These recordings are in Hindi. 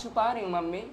छुपा रही हूँ मम्मी।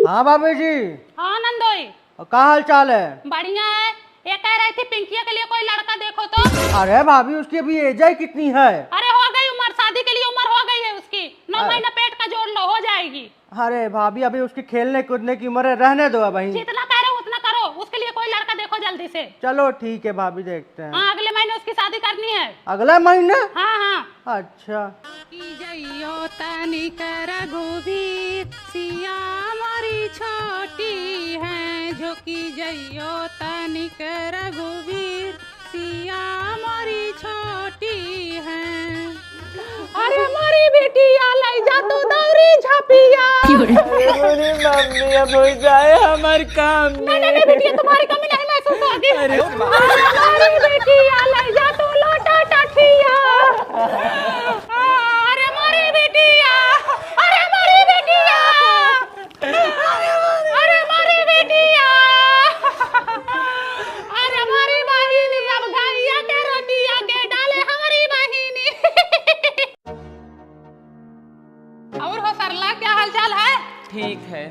हाँ भाभी जी। हाँ नंदोई, क्या हाल चाल है? बढ़िया है। ये कह रही थी पिंकिया के लिए कोई लड़का देखो तो। अरे भाभी उसकी अभी एज ही कितनी है? अरे हो गई उम्र, शादी के लिए उम्र हो गई है उसकी। 9 महीना पेट का जोड़ लो, हो जाएगी। अरे भाभी अभी उसकी खेलने कूदने की उम्र है, रहने दो भाई। जितना कह रहे हो उतना करो, उसके लिए कोई लड़का देखो जल्दी से। चलो ठीक है भाभी, देखते हैं। हाँ, अगले महीने उसकी शादी करनी है। अगला महीने? हाँ हाँ। अच्छा। छोटी है झोंकी जइयो तनिक रघुवीर, सिया हमारी छोटी है। अरे हमारी बेटी लाई जा तो दौरी झापिया। अरे मम्मी अब हो जाए हमारे काम में। नहीं बेटी, तुम्हारी कमी नहीं महसूस होगी। अरे हमारी बेटी लाई जा तो लोटा टाठिया। अरे हमारी बेटिया, अरे हमारी बेटिया, अरे हमारी बेटिया, अरे हमारी बहिनी अब गैया के रोटिया के डाले हमारी बहिनी। और हो सरला, क्या हालचाल है? ठीक है।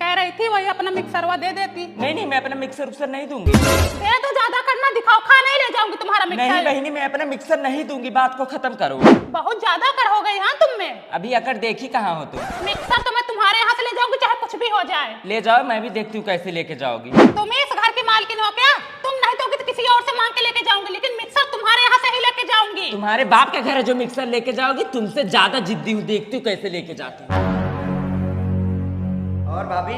कह रही थी वही अपना मिक्सरवा दे देती। नहीं मैं अपना मिक्सर उक्सर नहीं दूंगी। दे तो ज्यादा करना, दिखाओ, खा नहीं ले जाऊंगी तुम्हारा मिक्सर। नहीं बहनी, मैं अपना मिक्सर नहीं दूंगी, बात को खत्म करो। बहुत ज्यादा कर हो गई हाँ तुम में। अभी अगर देखी कहाँ हो तुम। मिक्सर तो मैं तुम्हारे यहाँ से ले जाऊंगी, चाहे कुछ भी हो जाए। ले जाओ, मैं भी देखती हूँ कैसे लेके जाओगी। तुम इस घर की मालकिन हो क्या? तुम नहीं दोगी तो किसी और से मांग के लेके जाऊंगी, लेकिन मिक्सर तुम्हारे यहाँ से ही लेके जाऊंगी। तुम्हारे बाप के घर है जो मिक्सर लेके जाओगी, तुमसे ज्यादा जिद्दी हूँ, देखती हूँ कैसे लेके जाती हूँ। और भाभी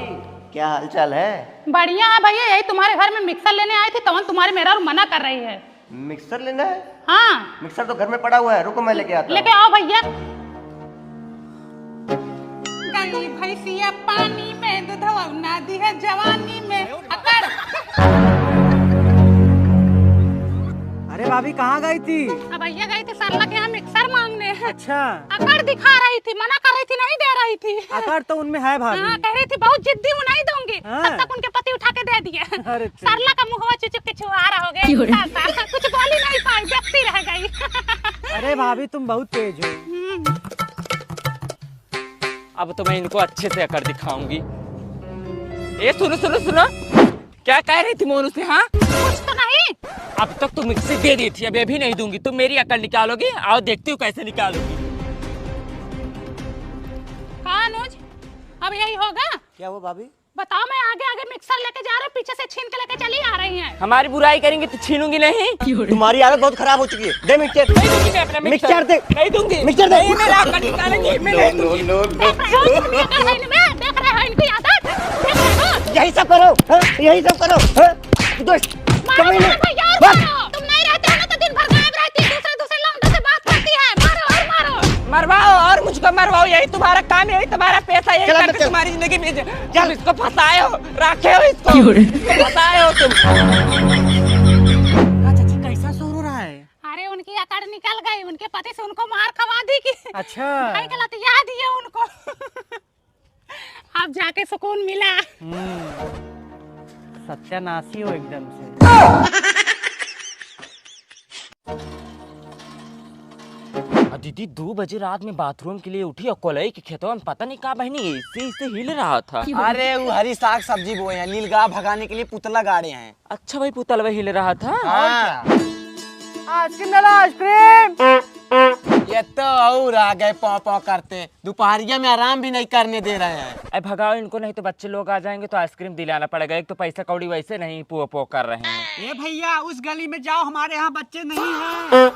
क्या हाल चाल है? बढ़िया है भैया, यही तुम्हारे घर में मिक्सर लेने आई थी, तवन तुम्हारे मेरा मना कर रही है। मिक्सर लेना है? हाँ मिक्सर तो घर में पड़ा हुआ है, रुको मैं लेके आता हूँ। लेके आओ भैया। गई भैंसिया पानी में, दूधवा ना दी है जवानी में। अकड़। अरे भाभी कहाँ गई थी? अब भैया गई थी सरला के यहाँ मिक्सर मांगने। अच्छा। अकड़ दिखा रही थी, मना कर रही थी, नहीं दे रही थी। आकार तो उनमें है भाभी। हाँ, कह रही थी बहुत जिद्दी हूँ, नहीं दूंगी। हाँ। तब तक उनके पति उठा के दे दिए। अरे सरला का मुंह चुचुक के छुहारा हो गया। कुछ बोली नहीं पाई, देखती रह गई। अरे भाभी तुम बहुत तेज हो। अब तो मैं इनको अच्छे से अकड़ दिखाऊंगी। ए सुनो सुनो सुनो, क्या कह रही थी मोनू से? हाँ कुछ तो नहीं। अब तक तुम मिक्सी दे दी थी, अब अभी नहीं दूंगी। तुम मेरी अकड़ निकालोगी, आओ देखती हूँ कैसे निकालोगी। हाँ अनुज, अब यही होगा। क्या हुआ भाभी? बताओ, मैं आगे आगे मिक्सर लेके जा रहा हूँ, पीछे से छीन के लेके चली आ रही हैं। हमारी बुराई करेंगे तो छीनूंगी नहीं। तुम्हारी आदत बहुत खराब हो चुकी है। दे मिक्सर। नहीं दूंगी मैं अपना मिक्सर दे। नहीं दूंगी। मिक्सर दे। नहीं, मेरा अकड़ निकालेंगी, मैं नहीं दूंगी। देख रहे हो इनकी आदत, देख रहे हो? यही सब करो, हाँ? यही सब करो, हाँ? दोस्त मारो कमीने। भैया, और बस। मारो। तुम नहीं रहते हो ना तो दिन भर गायब रहती है, दूसरे लौंडों से बात करती है। मारो और मारो। मरवाओ और मुझको मरवाओ, यही तुम्हारा काम, यही तुम्हारा पैसा, यही चल, करके चल। तुम्हारी जिंदगी में तुम इसको फंसाए हो, रखे हो इसको, फंसाए हो तुम। चाची कैसा शोर हो रहा है? अरे उनकी अकड़ निकल गई, उनके पति से उनको मार खवा दी की। अच्छा। भाई गलत याद ही है उनको। अब जाके सुकून मिला। सत्यानाशी हो एकदम से। दीदी 2 बजे रात में बाथरूम के लिए उठी और कोलई के खेतों में पता नहीं कहा बहनी ऐसे ऐसे हिल रहा था। अरे वो हरी साग सब्जी बोए हैं, नीलगाह भगाने के लिए पुतला गाड़े हैं। अच्छा भाई पुतलवा हिल रहा था। हाँ। Ice cream ice cream. ये तो और आ गए पौ पौ करते, दोपहरिया में आराम भी नहीं करने दे रहे हैं। अरे भगाओ इनको, नहीं तो बच्चे लोग आ जाएंगे तो आइसक्रीम दिलाना पड़ेगा। एक तो पैसा कौड़ी वैसे नहीं पो पो कर रहे हैं। ए भैया उस गली में जाओ, हमारे यहाँ बच्चे नहीं हैं।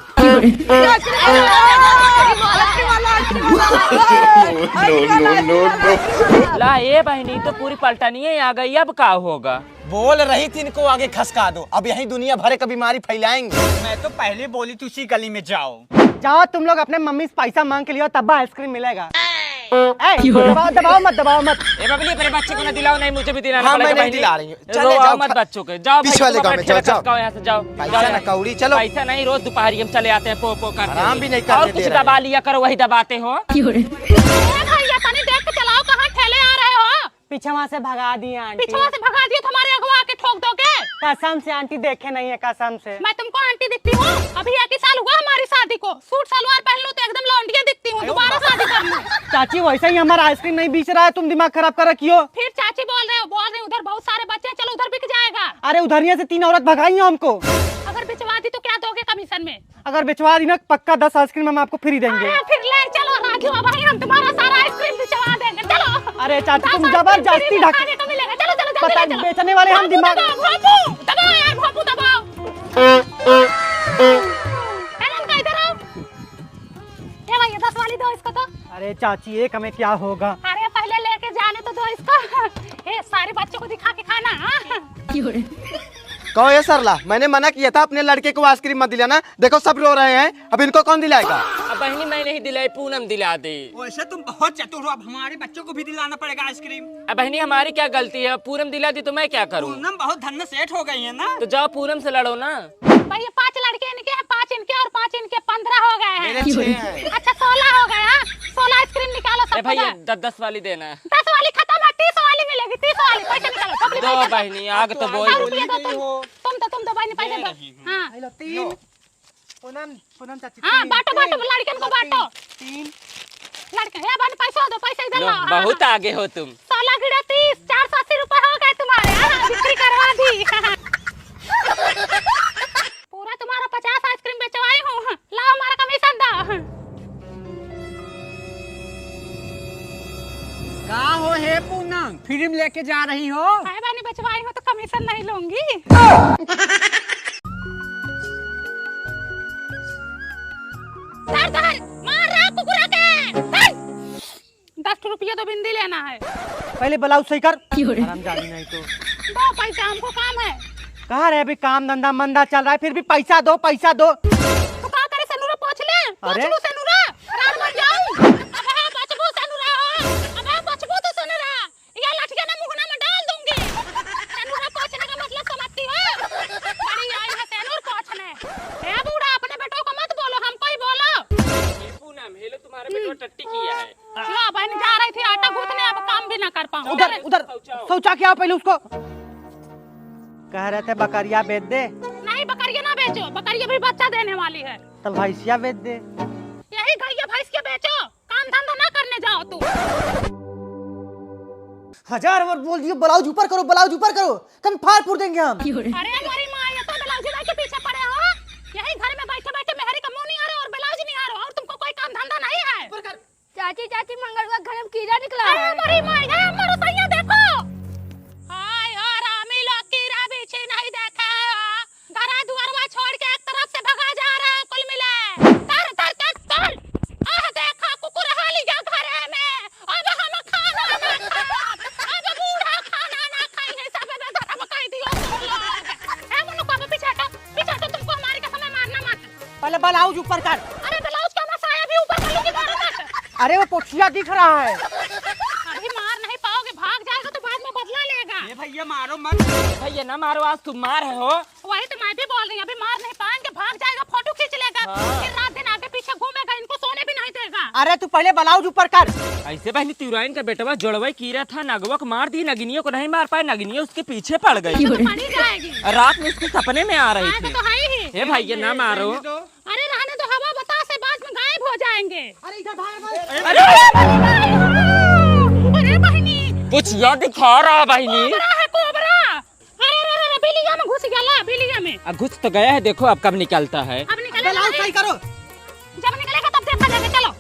ला ये बहनी तो पूरी पलटनी है आ गई, अब का होगा? बोल रही थी इनको आगे खसका दो, अब यही दुनिया भर का बीमारी फैलाएंगे। मैं तो पहले बोली थी उसी गली में जाओ। जाओ तुम लोग अपने मम्मी से पैसा मांग के लियो, तब आइसक्रीम मिलेगा। दबाओ दबाओ मत, दबाओ मत। ए बबली अपने बच्चे को ना दिलाओ, नहीं मुझे भी दिलाना हाँ, पड़ेगा। मैं नहीं बहनी। दिला रही हूँ। चले रोओ जाओ, मत बच्चों के, जाओ पीछे वाले गाँव में जाओ, यहाँ से जाओ। पैसा ना कौड़ी, चलो। पैसा नहीं, रोज दोपहरी हम चले आते हैं पो पो करते। आराम भी नहीं करने और दे कुछ रहे दबा लिया करो, वही दबाते हो। भैया तनी देख के चलाओ, कहाँ ठेले आ रहे हो? पीछे वहाँ से भगा दिए आंटी। पिछवा से भगा दिए, तुम्हारे अगवा के ठोक दोगे। कसम से आंटी देखे नहीं है, कसम से। मैं तुमको आंटी दिखती हूँ? अभी 1 साल हुआ हमारी शादी को, सूट सलवार पहन लूं तो एकदम लौंडिया दिखती हूँ। दोबारा शादी कर लूं। चाची वैसे ही हमारा आइसक्रीम नहीं बेच रहा है, तुम दिमाग खराब कर रखी हो। फिर चाची बोल रहे हो, बोल रहे उधर बहुत सारे बच्चे हैं, चलो उधर बिक जाएगा। अरे उधरिया से 3 औरत भगाई है हमको। अगर बिचवा दी तो क्या दोगे कमीशन में? अगर बिचवा दी ना, पक्का 10 आइसक्रीम हम आपको फ्री देंगे। अरे फिर ले चलो राजू, भाई हम तुम्हारा सारा आइसक्रीम बिचवा देंगे, चलो। अरे चाची तुम 10 जबरदस्ती आइसक्रीम ढक खाने को मिलेगा, चलो चलो पता चलो। बेचने वाले हम दिमाग। दबाओ दबाओ यार, भोपू दबाओ। इधर आओ। ये भैया 10 वाली दो इसको तो। अरे चाची एक हमें क्या होगा? अरे पहले लेके जाने तो दो इसको। ये सारे बच्चों को दिखा के खाना। हाँ? कहो ये सरला, मैंने मना किया था अपने लड़के को आइसक्रीम मत दिलाना, देखो सब रो रहे हैं, अब इनको कौन दिलाएगा? अब बहनी मैं नहीं दिलाई, पूनम दिला दे। वैसे तुम बहुत चतुर हो, अब हमारे बच्चों को भी दिलाना पड़ेगा आइसक्रीम। अब बहनी हमारी क्या गलती है? पूनम दिला दी तो मैं क्या करूँ? पूनम बहुत धन सेठ हो गई है ना। तो जाओ पूनम से लड़ो ना। भैया 5 लड़के इनके हैं, 5 इनके और 5 इनके, 15 हो गए हैं। मेरे 6 हैं। अच्छा 16 हो गए। हाँ 16 आइसक्रीम निकालो ए सब। भैया 10 वाली देना। 10 वाली खत्म है, 30 वाली मिलेगी, 30 वाली। पैसे निकालो सब। दो बहनी आग तो बोल। 100 रुपया दो तुम दो बहनी, पैसे दो। हाँ हेलो 3 पूनम चाची। हाँ बांटो बांटो, लड़कियों को बांटो। 3 लड़के है बहन, पैसा दो, पैसा इधर लो, लाओ। बहुत आगे हो तुम। 16 गिरा 30, 480 रुपए हो गए तुम्हारे। हाँ, बिक्री करवा दी। पूरा तुम्हारा 50 आइसक्रीम बेचवाई हूँ, लाओ हमारा कमीशन दो। का हो हे पूनम, फिल्म लेके जा रही हो? है बहनी बेचवाई हूँ तो कमीशन नहीं लूंगी। सर सर मार रहा कुकुरा के। 10 रुपया तो बिंदी लेना है। पहले ब्लाउज सही कर। आराम जानी नहीं तो दो पैसा, हमको काम है। कहा रहे अभी काम धंधा मंदा चल रहा है, फिर भी पैसा दो पैसा दो। तो क्या करे, सनुरा पोंछ ले। पोंछ अरे। लूं सनुरा, रात भर जाऊं। अबे बचबू सनुरा हो, अबे बचबू तो सनुरा, ये लाठियां ना मुहना में डाल दूंगी। सनुरा पोंछने का मतलब समझती हो? बड़ी आई है सनुर पोंछने। ए बूढ़ा, अपने बेटों को मत बोलो, हमको ही बोलो। ये पूनम हेलो, तुम्हारे बेटे को टट्टी किया है। लो बहन जा रही थी आटा गूंथने, अब काम भी ना कर पाऊं। उधर उधर शौचा क्या पहले उसको। कह रहे थे बकरिया बेच दे, नहीं बकरिया ना बेचो, बकरिया भी बच्चा देने वाली है। तो भैंसिया बेच दे। यही गैया भैंस के बेचो, काम धंधा ना करने जाओ तू। 1000 बार बोल दियो ब्लाउज ऊपर करो, ब्लाउज ऊपर करो, कभी फाड़ फूड़ देंगे हम। अरे हमारी माँ, ये तो ब्लाउज के पीछे पड़े हो। यही घर में बैठे बैठे मेहरी का मुंह नहीं आ रहा और ब्लाउज नहीं आ रहा, और तुमको कोई काम धंधा नहीं है। चाची चाची मंगल का घर में कीड़ा निकला है। हमारी माँ है, हमारा सैया देखो। हाय हो रामी लोग कीड़ा बिछी नहीं देखा है। घरा दुआरवा छोड़ के एक तरफ से भगा जा रहा है कुल मिले। तर तर तर तर। आह देखा कुकुर हाली जा घरे में। अब हम खाना ना खाए, अब बूढ़ा खाना ना खाई है, सब बेधर्म कह दियो तुम लोग। ए मनु को पीछे हटो, तुमको हमारी कसम है, मारना मत। पहले ब्लाउज ऊपर कर। अरे ब्लाउज का मैं साया भी ऊपर कर लूंगी, मारो मत। अरे वो पोछिया दिख रहा है। अभी मार नहीं पाओगे, भाग जाएगा तो बाद में बदला लेगा। ये भैया मारो मत। भैया ना मारो, आज तुम मार है हो। वही तो मैं भी बोल रही हूँ, अभी मार नहीं पाएंगे, भाग जाएगा, फोटो खींच लेगा। फिर रात दिन आगे पीछे घूमेगा, इनको सोने भी नहीं देगा। अरे तू पहले ब्लाउज ऊपर कर। ऐसे बहनी तिराइन का बेटवा जोड़वा कीरा था, नगवा को मार दी, नगिनियों को नहीं मार पाए, नगिनियों उसके पीछे पड़ गई। तो पानी जाएगी। रात में उसके सपने में आ रही आएगा थी। तो है ही। हे भैया ना मारो। अरे रहने दो, हवा बतास से बाद में गायब हो जाएंगे। अरे इधर भाग। अरे बहनी, पुछिया दिखा रहा बहनी। कोबरा है कोबरा। अरे बिलिया में घुस गया, ला बिलिया में। अब घुस तो गया है, देखो अब कब निकलता है। अब निकलेगा ब्लाउज नहीं। सही करो। जब निकलेगा तब देखा जाएगा, चलो।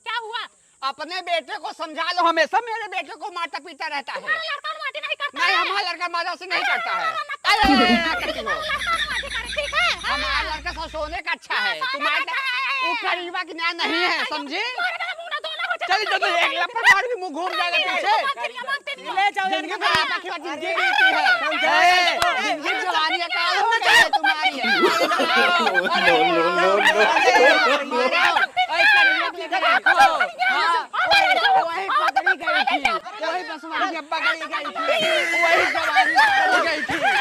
क्या हुआ? अपने बेटे को समझा लो, हमेशा मेरे बेटे को मारता पीटा रहता है। तुम्हारा लड़का माटी नहीं करता नहीं, है। हमारा लड़का माता से नहीं करता है। अरे करती हो। ठीक है। हमारा लड़का सोने का अच्छा है, तुम्हारा वो करीबा की न्याय नहीं है, समझे? तुम्हारे मेरा मुंह ना धोना चल तो एक लपड़ मार के मुंह घूम जाएगा पीछे। ले जाओ यार जिंदगी में आपकी बात जिंदगी बीती है। जिंदगी जवानी का काल हो गया है तुम्हारी। वही पकड़ी गई थी, वही जवानी पकड़ी गई थी।